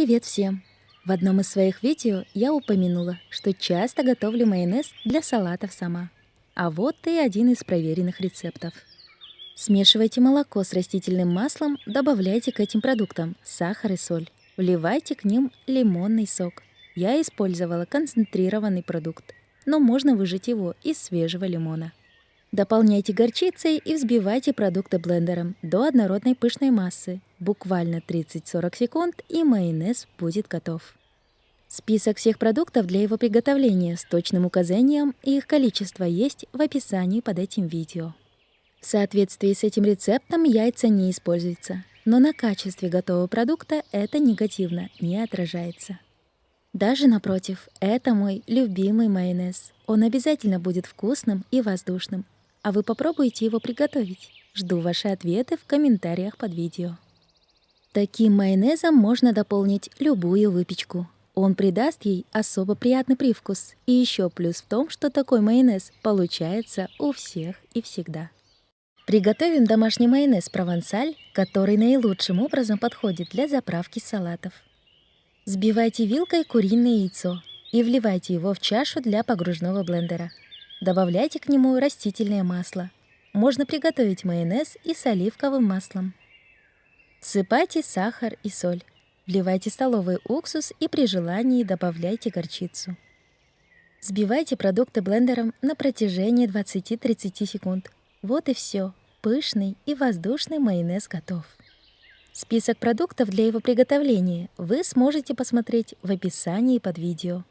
Привет всем! В одном из своих видео я упомянула, что часто готовлю майонез для салатов сама. А вот и один из проверенных рецептов. Смешивайте молоко с растительным маслом, добавляйте к этим продуктам сахар и соль. Вливайте к ним лимонный сок. Я использовала концентрированный продукт, но можно выжать его из свежего лимона. Дополняйте горчицей и взбивайте продукты блендером до однородной пышной массы. Буквально 30-40 секунд, и майонез будет готов. Список всех продуктов для его приготовления с точным указанием и их количество есть в описании под этим видео. В соответствии с этим рецептом яйца не используются, но на качестве готового продукта это негативно не отражается. Даже напротив, это мой любимый майонез. Он обязательно будет вкусным и воздушным. А вы попробуйте его приготовить. Жду ваши ответы в комментариях под видео. Таким майонезом можно дополнить любую выпечку. Он придаст ей особо приятный привкус. И еще плюс в том, что такой майонез получается у всех и всегда. Приготовим домашний майонез провансаль, который наилучшим образом подходит для заправки салатов. Взбивайте вилкой куриное яйцо и вливайте его в чашу для погружного блендера. Добавляйте к нему растительное масло. Можно приготовить майонез и с оливковым маслом. Всыпайте сахар и соль. Вливайте столовый уксус и при желании добавляйте горчицу. Взбивайте продукты блендером на протяжении 20-30 секунд. Вот и все. Пышный и воздушный майонез готов. Список продуктов для его приготовления вы сможете посмотреть в описании под видео.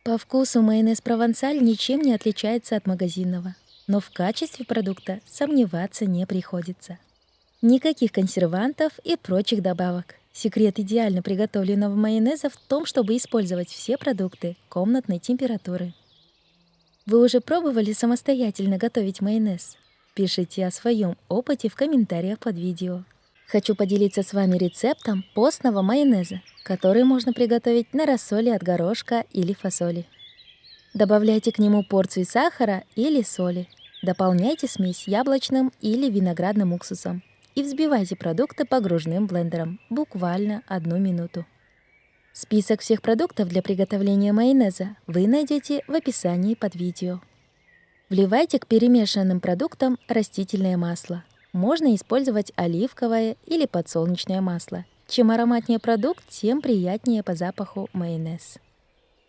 По вкусу майонез провансаль ничем не отличается от магазинного, но в качестве продукта сомневаться не приходится. Никаких консервантов и прочих добавок. Секрет идеально приготовленного майонеза в том, чтобы использовать все продукты комнатной температуры. Вы уже пробовали самостоятельно готовить майонез? Пишите о своем опыте в комментариях под видео. Хочу поделиться с вами рецептом постного майонеза, который можно приготовить на рассоле от горошка или фасоли. Добавляйте к нему порцию сахара или соли. Дополняйте смесь яблочным или виноградным уксусом и взбивайте продукты погружным блендером буквально 1 минуту. Список всех продуктов для приготовления майонеза вы найдете в описании под видео. Вливайте к перемешанным продуктам растительное масло. Можно использовать оливковое или подсолнечное масло. Чем ароматнее продукт, тем приятнее по запаху майонез.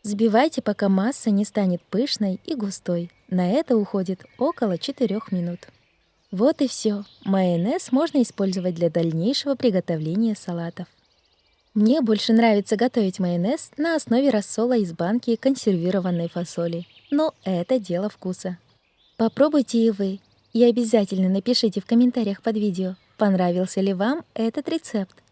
Взбивайте, пока масса не станет пышной и густой. На это уходит около 4 минут. Вот и все. Майонез можно использовать для дальнейшего приготовления салатов. Мне больше нравится готовить майонез на основе рассола из банки консервированной фасоли. Но это дело вкуса. Попробуйте и вы. И обязательно напишите в комментариях под видео, понравился ли вам этот рецепт.